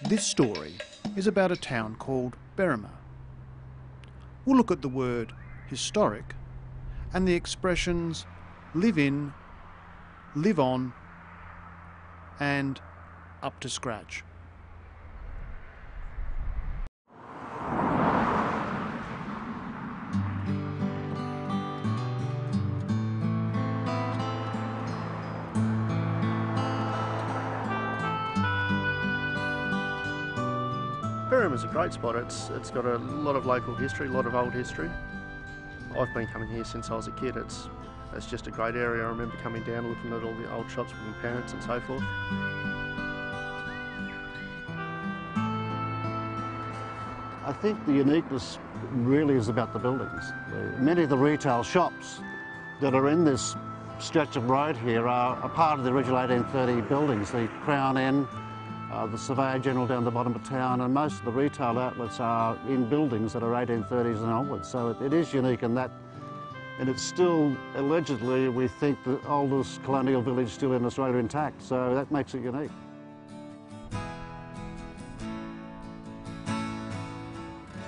This story is about a town called Berrima. We'll look at the word historic and the expressions live in, live on and up to scratch. Berrima's a great spot. It's got a lot of local history, a lot of old history. I've been coming here since I was a kid. It's just a great area. I remember coming down looking at all the old shops with my parents and so forth. I think the uniqueness really is about the buildings. Many of the retail shops that are in this stretch of road here are a part of the original 1830 buildings, the Crown Inn, the Surveyor General down the bottom of town, and most of the retail outlets are in buildings that are 1830s and onwards. So it is unique in that, and it's still, allegedly, we think, the oldest colonial village still in Australia intact, so that makes it unique.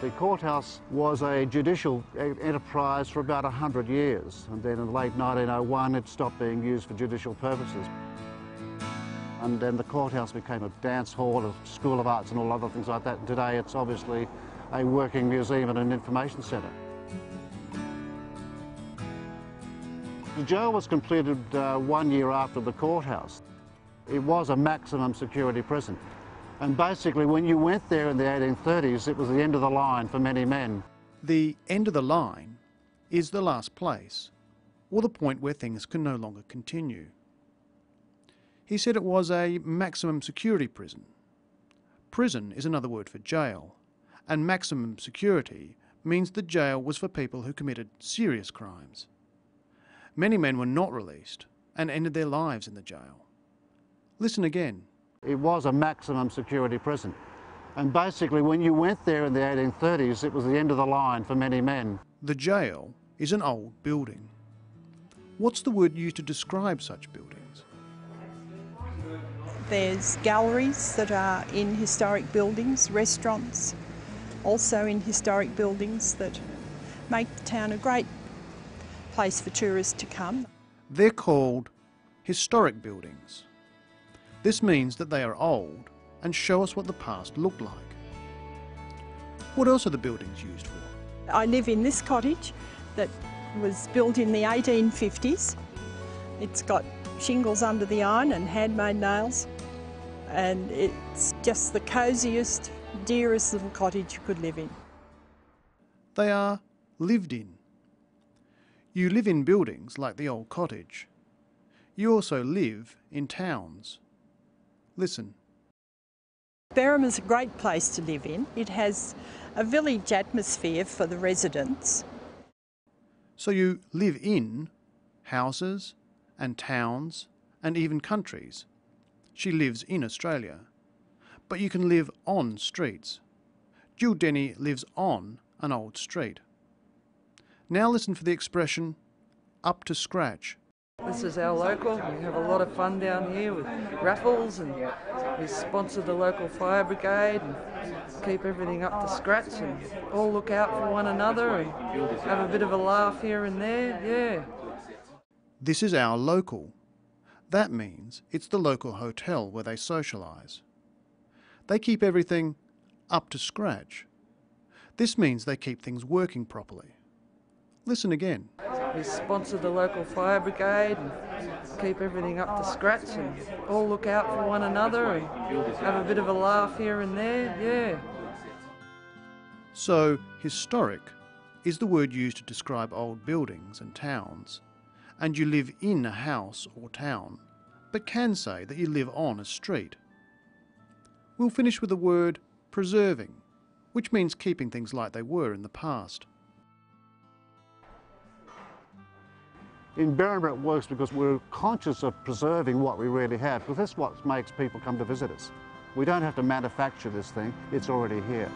The courthouse was a judicial enterprise for about 100 years, and then in late 1901 it stopped being used for judicial purposes. And then the courthouse became a dance hall, a school of arts and all other things like that. And today it's obviously a working museum and an information centre. The jail was completed 1 year after the courthouse. It was a maximum security prison. And basically when you went there in the 1830s, it was the end of the line for many men. The end of the line is the last place, or the point where things can no longer continue. He said it was a maximum security prison. Prison is another word for jail, and maximum security means the jail was for people who committed serious crimes. Many men were not released and ended their lives in the jail. Listen again. It was a maximum security prison. And basically when you went there in the 1830s, it was the end of the line for many men. The jail is an old building. What's the word used to describe such buildings? There's galleries that are in historic buildings, restaurants also in historic buildings that make the town a great place for tourists to come. They're called historic buildings. This means that they are old and show us what the past looked like. What else are the buildings used for? I live in this cottage that was built in the 1850s. It's got shingles under the iron and handmade nails, and it's just the cosiest, dearest little cottage you could live in. They are lived in. You live in buildings like the old cottage. You also live in towns. Listen. Berrima's a great place to live in. It has a village atmosphere for the residents. So you live in houses and towns and even countries. She lives in Australia. But you can live on streets. Jill Denny lives on an old street. Now listen for the expression up to scratch. This is our local. We have a lot of fun down here with raffles, and we sponsor the local fire brigade and keep everything up to scratch and all look out for one another and have a bit of a laugh here and there, yeah. This is our local. That means it's the local hotel where they socialise. They keep everything up to scratch. This means they keep things working properly. Listen again. We sponsor the local fire brigade and keep everything up to scratch and all look out for one another and have a bit of a laugh here and there, yeah. So, historic is the word used to describe old buildings and towns. And you live in a house or town, but can say that you live on a street. We'll finish with the word preserving, which means keeping things like they were in the past. In Berrima it works because we're conscious of preserving what we really have, because that's what makes people come to visit us. We don't have to manufacture this thing, it's already here.